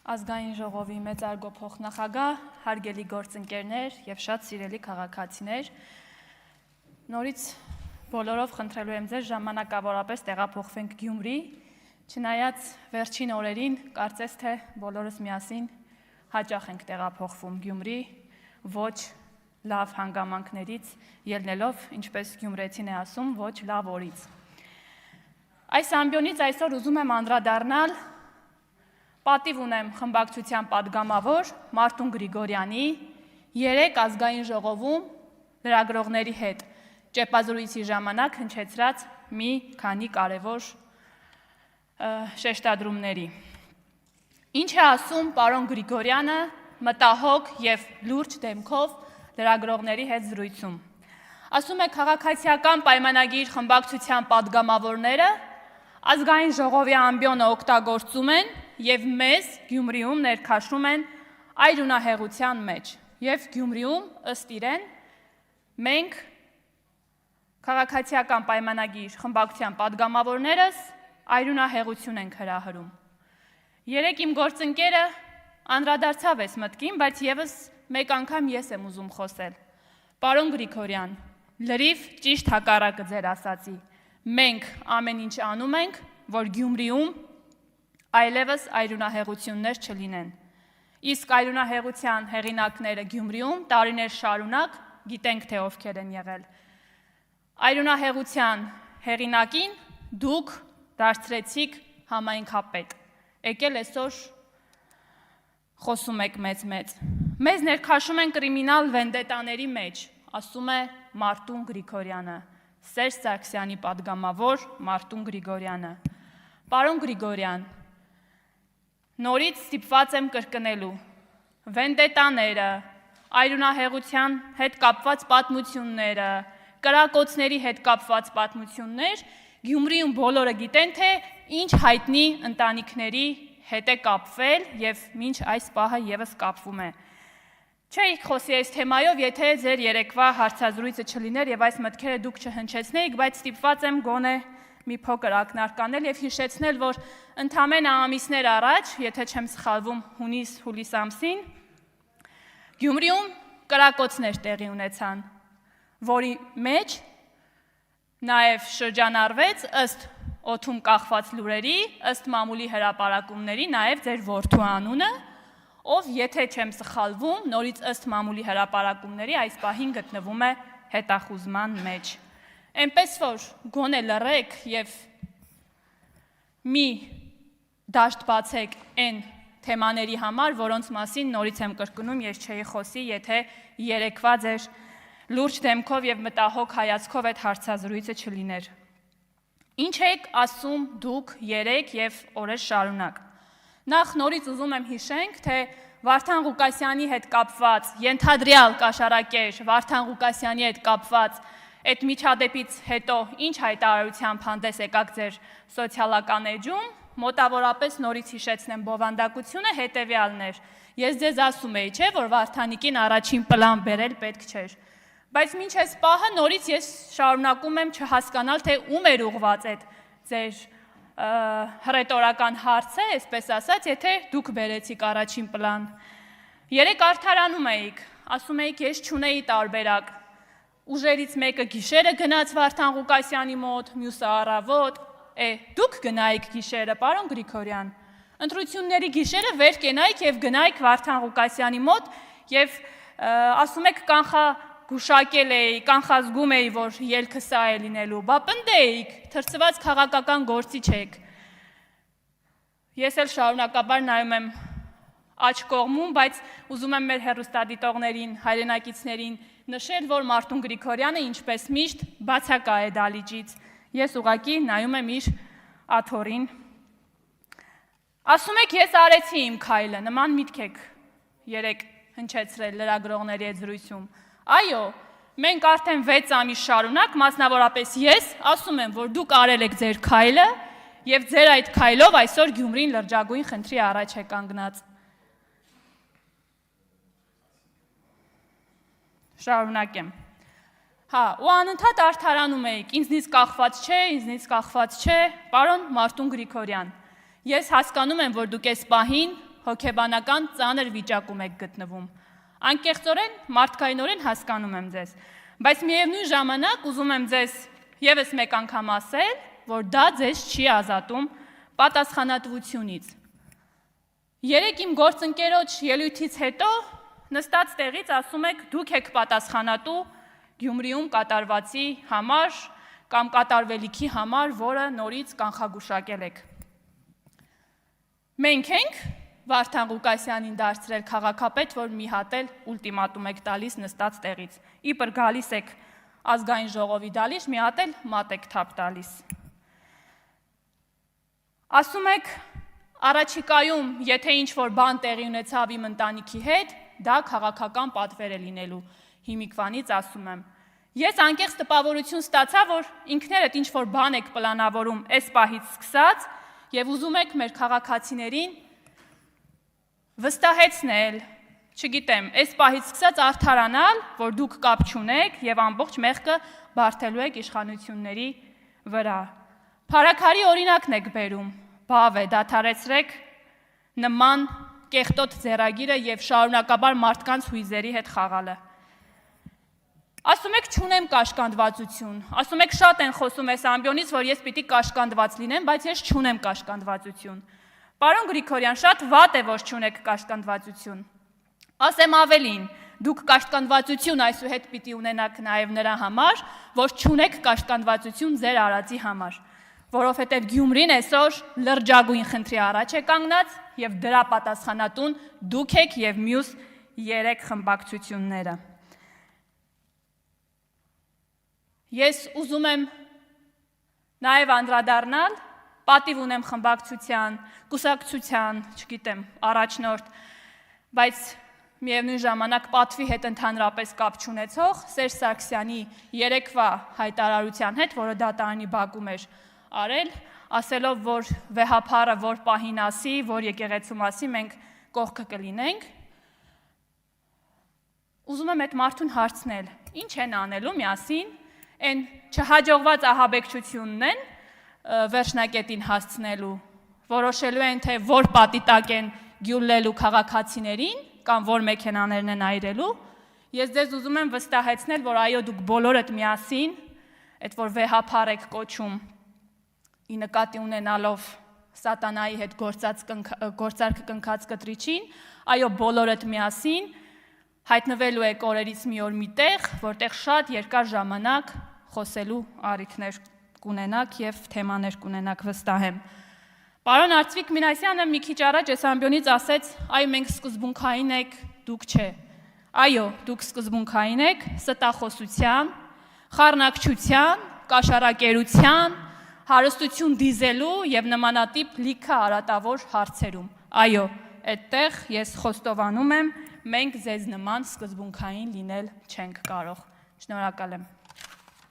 Ազգային ժողովի մեծարգո փոխնախագահ, հարգելի գործընկերներ եւ շատ սիրելի քաղաքացիներ, նորից բոլորով խնդրելու եմ ձեզ ժամանակավորապես տեղափոխվենք Գյումրի, չնայած վերջին օրերին կարծես թե բոլորս միասին հաճախ ենք տեղափոխվում Գյումրի, ոչ լավ հանգամանքներից ելնելով, ինչպես գյումրեցին է ասում, ոչ լավ օրից։ Այս ամբիոնից այսօր ուզում եմ անդրադառնալ պատիվ ունեմ խմբակցության պատգամավոր Մարտուն Գրիգորյանի 3 ազգային ժողովում լրագրողների հետ ճեպազրույցի ժամանակ հնչեցրած մի քանի կարևոր շեշտադրումների։ Ինչ է ասում պարոն Գրիգորյանը մտահոգ եւ լուրջ դեմքով լրագրողների հետ զրույցում։ Ասում է քաղաքացիական պայմանագիր խմբակցության պատգամավորները ազգային ժողովի ամբիոնը օգտագործում են եւ մեզ Գյումրիում ներքաշում են այրունահեղության մեջ եւ Գյումրիում ըստ իրեն մենք քաղաքացիական պայմանագիր խմբակցության պատգամավորներս այրունահեղություն ենք հրահրում։ Երեք իմ գործընկերը անդրադարձավ այս մտքին, բայց եւս մեկ անգամ ես եմ ուզում խոսել։ Պարոն Գրիգորյան, լրիվ ճիշտ հակառակը ձեր ասացի։ Մենք ամեն ինչ անում ենք, որ Գյումրիում այլևս այրունահեղություններ չլինեն։ Իսկ այրունահեղության հեղինակները Գյումրիում տարիներ շարունակ գիտենք թե ովքեր են եղել։ Այրունահեղության հեղինակին դուք դարձրեցիք համայնքապետ։ Եկել այսօր խոսում եք մեծ։ Մեզ ներքաշում են կրիմինալ վենդետաների մեջ, ասում է Մարտուն Գրիգորյանը, Սերժ Սարգսյանի պատգամավոր Մարտուն Գրիգորյանը։ Պարոն Գրիգորյան, նորից ստիպված եմ կրկնելու, վենդետաները, այրունահեղության հետ կապված պատմությունները, կրակոցների հետ կապված պատմություններ, Գյումրիում բոլորը գիտեն, թե ինչ հայտնի ընտանիքների հետ է կապվել եւ մինչ այս պահը եւս կապվում է։ Չէի խոսի այս թեմայով, եթե ձեր երեկվա հարցազրույցը չլիներ եւ այս մտքերը դուք չհնչեցնեիք, բայց ստիպված եմ գոնե մի փոքր ակնարկանել եւ հիշեցնել, որ ընդամենը ամիսներ առաջ, եթե չեմ սխալվում, հունիս-հուլիս ամսին, Գյումրիում կրակոցներ տեղի ունեցան, որի մեջ նաեւ շրջանառվեց ըստ օդում կախված լուրերի, ըստ մամուլի հրապարակումների, նաեւ ձեր որդու անունը, ով եթե չեմ սխալվում, նորից ըստ մամուլի հրապարակումների այս պահին գտնվում է հետախուզման մեջ։ Էնպես որ գոնե լռեք եւ մի դաշտ բացեք այն թեմաների համար, որոնց մասին նորից եմ կրկնում, ես չէի խոսի, եթե երեկվա ձեր լուրջ դեմքով եւ մտահոգ հայացքով այդ հարցազրույցը չլիներ։ Ինչ եք ասում դուք 3 եւ օրեր շարունակ։ Նախ նորից ուզում եմ հիշենք, թե Վարդան Ղուկասյանի հետ կապված, ենթադրյալ կաշառակեր Վարդան Ղուկասյանի հետ կապված այդ միջադեպից հետո ինչ հայտարարությամբ հանդես եկաք ձեր սոցիալական էջում, մոտավորապես նորից հիշեցնեմ բովանդակությունը հետևյալն էր։ Ես ձեզ ասում էի, չէ, որ Վարդանիկին առաջին պլան բերել պետք չէր։ Բայց մինչ այս պահը նորից ես շարունակում եմ չհասկանալ, թե ում էր ուղված այդ ձեր հռետորական հարցը, այսպես ասած, եթե դուք բերեցիք առաջին պլան։ Երեք արդարանում էիք, ասում էիք, ես չունեի տարբերակ։ Ուժերից մեկը գիշերը գնաց Վարդան Ղուկասյանի մոտ, մյուսը առավոտ։ Դուք գնայիք գիշերը, պարոն Գրիգորյան։ Ընտրությունների գիշերը վեր կենայիք եւ գնայիք Վարդան Ղուկասյանի մոտ եւ ասում եք գուշակել էի, կանխազգում էի, որ ելքը սա է լինելու, բա պնդեիք, թրծված քաղաքական գործի չեք։ Ես էլ շարունակաբար նայում եմ աջ կողմում, բայց ուզում եմ մեր հեռուստադիտողներին, հայրենակիցներին նշել, որ Մարտուն Գրիգորյանը ինչպես միշտ բացակա է դալիճից։ Ես ուղղակի նայում եմ իր աթոռին։ Ասում եք, ես արեցի իմ քայլը, նման միտք եք երեք հնչեցրել լրագրողների հետ զրույցում։ Այո, մենք արդեն 6 ամիս շարունակ, մասնավորապես ես, ասում եմ, որ դուք արել եք ձեր քայլը եւ ձեր այդ քայլով այսօր Գյումրին լրջագույն խնդրի առաջ է կանգնած։ Շարունակեմ։ Ու անընդհատ արդարանում էիք, ինձնից կախված չէ, պարոն Մարտուն Գրիգորյան։ Ես հասկանում եմ, որ դուք այս պահին հոգեբանական ծանր վիճակում եք գտնվում։ Անկեղծորեն, մարդկայնորեն հասկանում եմ ձեզ, բայց միևնույն ժամանակ ուզում եմ ձեզ ևս մեկ անգամ ասել, որ դա ձեզ չի ազատում պատասխանատվությունից։ Երեկ իմ գործընկերոջ ելույթից հետո նստած տեղից ասում եք, դուք եք պատասխանատու Գյումրիում կատարվածի համար կամ կատարվելիքի համար, որը նորից կանխագուշակել եք։ Մենք ենք Վարդան Ղուկասյանին դարձրել քաղաքապետ, որ մի հատ էլ ուլտիմատում եք տալիս նստած տեղից։ Իբր գալիս եք ազգային ժողովի դալիս, մի հատ էլ մատ եք թափ տալիս։ Ասում եք, առաջիկայում, եթե ինչ-որ բան տեղի ունեցավ իմ ընտանիքի հետ, դա քաղաքական պատվեր է լինելու, հիմիկվանից ասում եմ։ Ես անկեղծ տպավորություն ստացա, որ ինքներդ ինչ-որ բան եք պլանավորում այս պահից սկսած և ուզում եք մեր քաղաքացիներին վստահեցնել, չգիտեմ, այս պահից սկսած արդարանալ, որ դուք կապ չունեք և ամբողջ մեղքը բարդելու եք իշխանությունների վրա։ Փարաքարի օրինակն եք բերում, բավ է, դադարեցրեք նման կեղտոտ ձեռագիրը և շարունակաբար մարդկանց հույզերի հետ խաղալը։ Ասում եք չունեմ կաշկանդվածություն, ասում եք շատ են խոսում այս ամբիոնից, որ ես պիտի կաշկանդված լինեմ, բայց ես չունեմ կաշկանդվածություն։ Պարոն Գրիգորյան, շատ վատ է, որ չունեք կաշկանդվածություն։ Ասեմ ավելին, դուք կաշկանդվածություն այսուհետ պիտի ունենաք նաև նրա համար, որ չունեք կաշկանդվածություն ձեր արածի համար, որովհետև Գյումրին այսօր լրջագույն խնդրի առաջ է կանգնած և դրա պատասխանատուն դուք եք և մյուս 3 խմբակցությունները։ Ես ուզում եմ նաև անդրադառնալ, պատիվ ունեմ խմբակցության, կուսակցության, չգիտեմ, առաջնորդ, բայց միևնույն ժամանակ պատվի հետ ընդհանրապես կապ չունեցող Սերժ Սարգսյանի երեկվա հայտարարության հետ, որը դատարանի բակում էր արել, ասելով, որ վեհափառը որ պահին ասի, որ եկեղեցում ասի, մենք կողքը կլինենք, ուզում եմ այդ մարդուն հարցնել, ինչ են անելու միասին, այն չհաջողված ահաբեկչությունն են վերջնակետին հասցնելու, որոշելու են, թե որ պատի տակ են գյուլլելու քաղաքացիներին, կամ որ մեքենաներն են այրելու, ես ձեզ ուզում եմ վստահեցնել, որ այո, դուք բոլորդ միասին, այդ որ վեհափառ եք կոչում, ի նկատի ունենալով սատանայի հետ գործարք կնքած կտրիչին, այո, բոլորդ միասին հայտնվելու եք օրերից մի օր մի տեղ, որտեղ շատ երկար ժամանակ խոսելու առիթներ կունենաք և թեմաներ կունենաք վստահ եմ։ Պարոն Արծվիկ Մինասյանը մի քիչ առաջ այս ամբիոնից ասեց, այ մենք սկզբունքային եք, դուք չէ։ Այո, դուք սկզբունքային եք ստախոսության, խառնակչության, կաշառակերության, հարստություն դիզելու և նմանատիպ լիքը արատավոր հարցերում։ Այո, այդտեղ ես խոստովանում եմ, մենք ձեզ նման սկզբունքային լինել չենք կարող։ Շնորհակալ եմ։